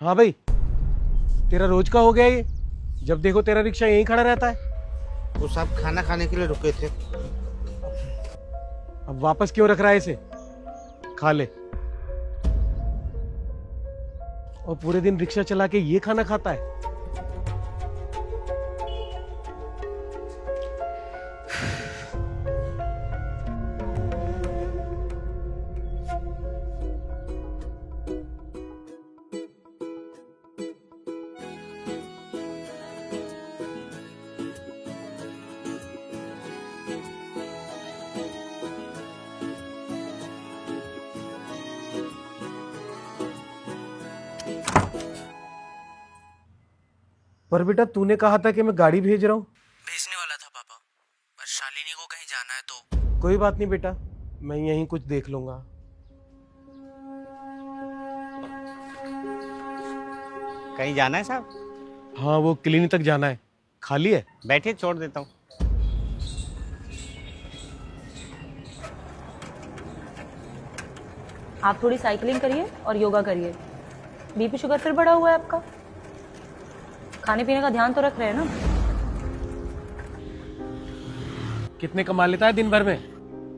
हाँ भाई, तेरा रोज का हो गया ये। जब देखो तेरा रिक्शा यहीं खड़ा रहता है। वो साहब खाना खाने के लिए रुके थे। अब वापस क्यों रख रहा है इसे? खा ले। और पूरे दिन रिक्शा चला के ये खाना खाता है। पर बेटा तूने कहा था कि मैं गाड़ी भेज रहा हूं। भेजने वाला था पापा, पर शालिनी को कहीं जाना है तो। कोई बात नहीं बेटा, मैं यहीं कुछ देख लूंगा। कहीं जाना है साहब? हाँ, वो क्लिनिक तक जाना है। खाली है? बैठिए, छोड़ देता हूँ। आप थोड़ी साइकिलिंग करिए और योगा करिए। बीपी शुगर फिर बढ़ा हुआ है आपका। खाने पीने का ध्यान तो रख रहे हैं ना। कितने कमा लेता है दिन भर में?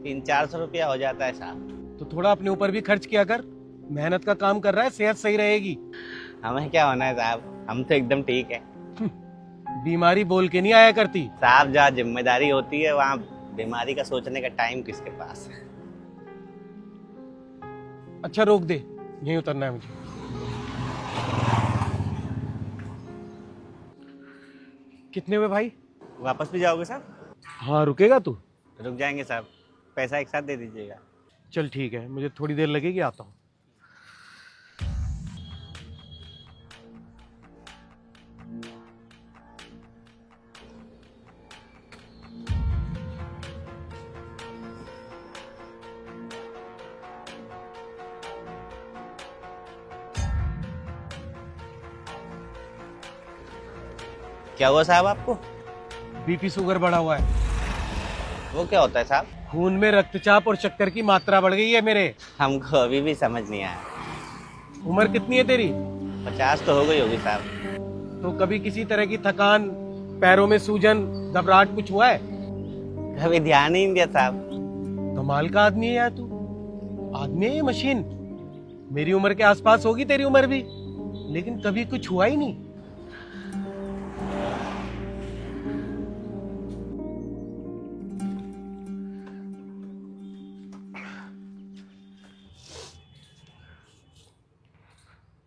300-400 रुपया हो जाता है साहब। तो थोड़ा अपने ऊपर भी खर्च किया कर। मेहनत का काम कर रहा है, सेहत सही रहेगी। हमें क्या होना है साहब, हम तो एकदम ठीक है। बीमारी बोल के नहीं आया करती। साहब जहाँ जिम्मेदारी होती है वहाँ बीमारी का सोचने का टाइम किसके पास है। अच्छा रोक दे, यहीं उतरना है मुझे। कितने हुए भाई? वापस भी जाओगे साहब? हाँ, रुकेगा तू? रुक जाएंगे साहब, पैसा एक साथ दे दीजिएगा। चल ठीक है, मुझे थोड़ी देर लगेगी, आता हूँ। क्या हुआ साहब आपको? बीपी शुगर बढ़ा हुआ है। वो क्या होता है साहब? खून में रक्तचाप और शक्कर की मात्रा बढ़ गई है मेरे। हमको अभी भी समझ नहीं आया। उम्र कितनी है तेरी? 50 तो हो गई होगी साहब। तो कभी किसी तरह की थकान, पैरों में सूजन, घबराहट कुछ हुआ है? कभी ध्यान ही नहीं दिया साहब। कमाल का आदमी है यार तू। आदमी है ये मशीन। मेरी उम्र के आसपास होगी तेरी उम्र भी, लेकिन कभी कुछ हुआ ही नहीं।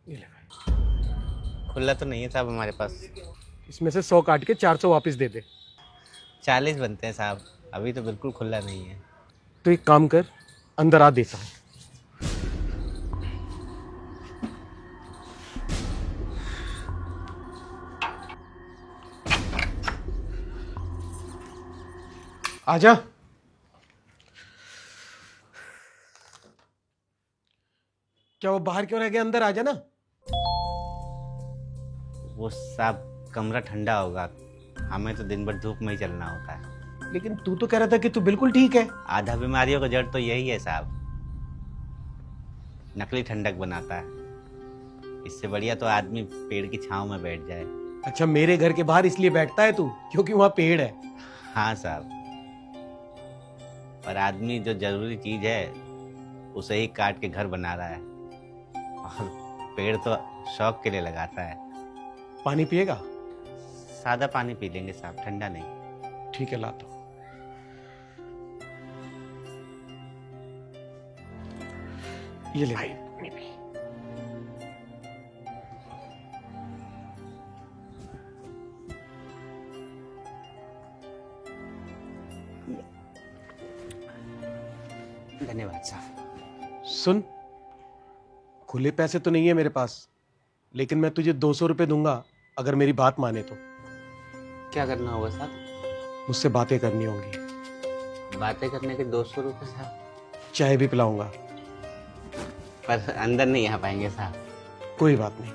ये ले भाई। खुला तो नहीं है साहब हमारे पास। इसमें से 100 काट के 400 वापस दे दे। 40 बनते हैं साहब, अभी तो बिल्कुल खुला नहीं है। तो एक काम कर, अंदर आ, देता हूं। आजा। क्या वो बाहर क्यों रह गया? अंदर आजा ना। वो साहब कमरा ठंडा होगा, हमें तो दिन भर धूप में ही चलना होता है। लेकिन तू तो कह रहा था कि तू बिल्कुल ठीक है। आधा बीमारियों का जड़ तो यही है साहब, नकली ठंडक बनाता है। इससे बढ़िया तो आदमी पेड़ की छांव में बैठ जाए। अच्छा, मेरे घर के बाहर इसलिए बैठता है तू क्योंकि वहां पेड़ है? हाँ साहब, पर आदमी जो जरूरी चीज है उसे ही काट के घर बना रहा है, और पेड़ तो शौक के लिए लगाता है। पानी पिएगा? सादा पानी पी लेंगे साहब, ठंडा नहीं। ठीक है, लाता हूं। ये ले भाई, पानी पी। धन्यवाद साहब। सुन, खुले पैसे तो नहीं है मेरे पास, लेकिन मैं तुझे 200 रुपए दूंगा अगर मेरी बात माने तो। क्या करना होगा साहब? मुझसे बातें करनी होंगी। बातें करने के 200 रुपये साहब? चाय भी पिलाऊंगा। पर अंदर नहीं आ पाएंगे साहब। कोई बात नहीं।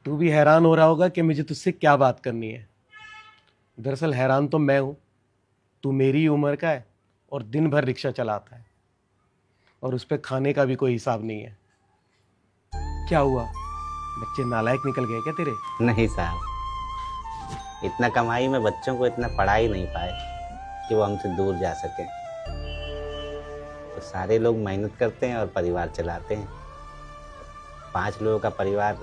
तू भी हैरान हो रहा होगा कि मुझे तुझसे क्या बात करनी है। दरअसल हैरान तो मैं हूं। तू मेरी उम्र का है और दिन भर रिक्शा चलाता है। और उस पे खाने का भी कोई हिसाब नहीं है। क्या हुआ, बच्चे नालायक निकल गए क्या तेरे? नहीं साहब, इतना कमाई में बच्चों को इतना पढ़ा ही नहीं पाए कि वो हमसे दूर जा सके। तो सारे लोग मेहनत करते हैं और परिवार चलाते हैं। 5 लोगों का परिवार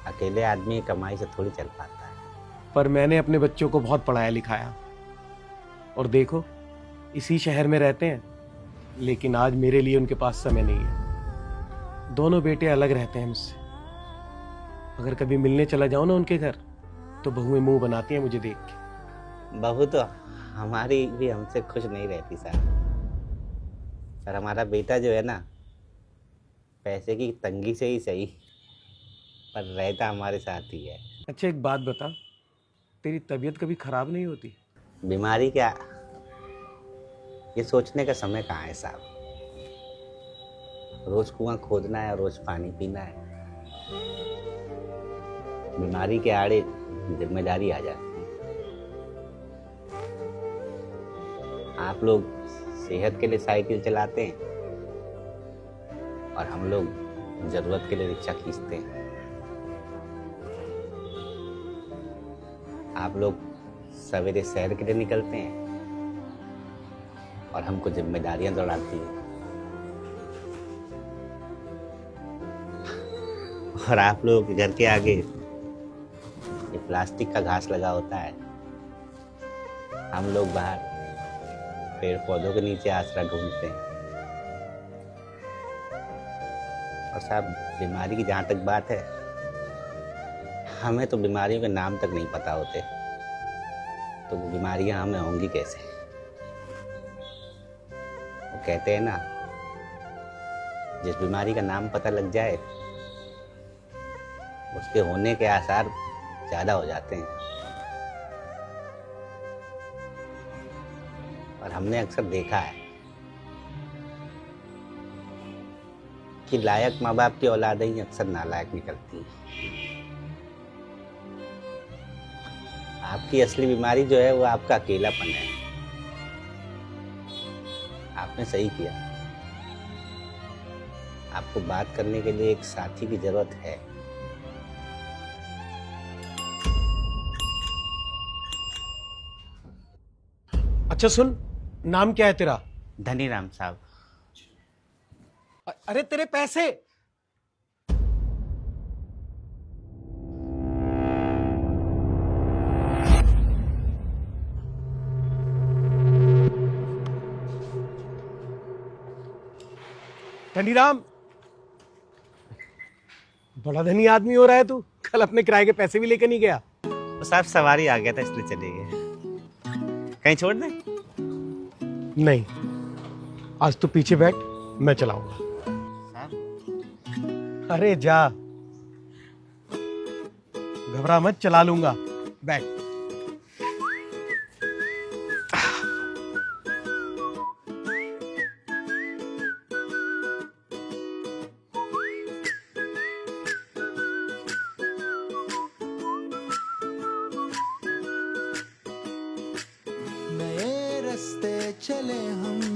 अकेले आदमी की कमाई से थोड़ी चल पाता है। पर मैंने अपने बच्चों को बहुत पढ़ाया लिखाया, और देखो इसी शहर में रहते हैं, लेकिन आज मेरे लिए उनके पास समय नहीं है। दोनों बेटे अलग रहते हैं मुझसे। अगर कभी मिलने चला जाऊं ना उनके घर, तो बहुएं मुंह बनाती हैं मुझे देख के। बहू तो हमारी भी हमसे खुश नहीं रहती साहब, पर हमारा बेटा जो है ना, पैसे की तंगी से ही सही, पर रहता हमारे साथ ही है। अच्छा एक बात बता, तेरी तबीयत कभी खराब नहीं होती? बीमारी क्या, ये सोचने का समय कहाँ है साहब। रोज कुआं खोदना है और रोज पानी पीना है। बीमारी के आड़े जिम्मेदारी आ जाती है। आप लोग सेहत के लिए साइकिल चलाते हैं और हम लोग जरूरत के लिए रिक्शा खींचते हैं। आप लोग सवेरे सैर के लिए निकलते हैं और हमको जिम्मेदारियां दौड़ाती है। और आप लोगों के घर के आगे ये प्लास्टिक का घास लगा होता है, हम लोग बाहर पेड़ पौधों के नीचे आसरा ढूंढते हैं। और साहब, बीमारी की जहाँ तक बात है, हमें तो बीमारियों के नाम तक नहीं पता होते, तो वो बीमारियां हमें होंगी कैसे? वो कहते हैं ना, जिस बीमारी का नाम पता लग जाए उसके होने के आसार ज्यादा हो जाते हैं। और हमने अक्सर देखा है कि लायक माँ बाप की औलादें ही अक्सर नालायक निकलती हैं। आपकी असली बीमारी जो है वो आपका अकेलापन है। आपने सही किया, आपको बात करने के लिए एक साथी की जरूरत है। अच्छा सुन, नाम क्या है तेरा? धनीराम साहब। अरे तेरे पैसे। धनीराम, बड़ा धनी आदमी हो रहा है तू। कल अपने किराए के पैसे भी लेकर नहीं गया। तो साहब सवारी आ गया था इसलिए चले गए। कहीं छोड़ दें? नहीं, आज तू पीछे बैठ, मैं चलाऊंगा। साहब अरे जा, घबरा मत, चला लूंगा, बैठ। नए रास्ते चले हम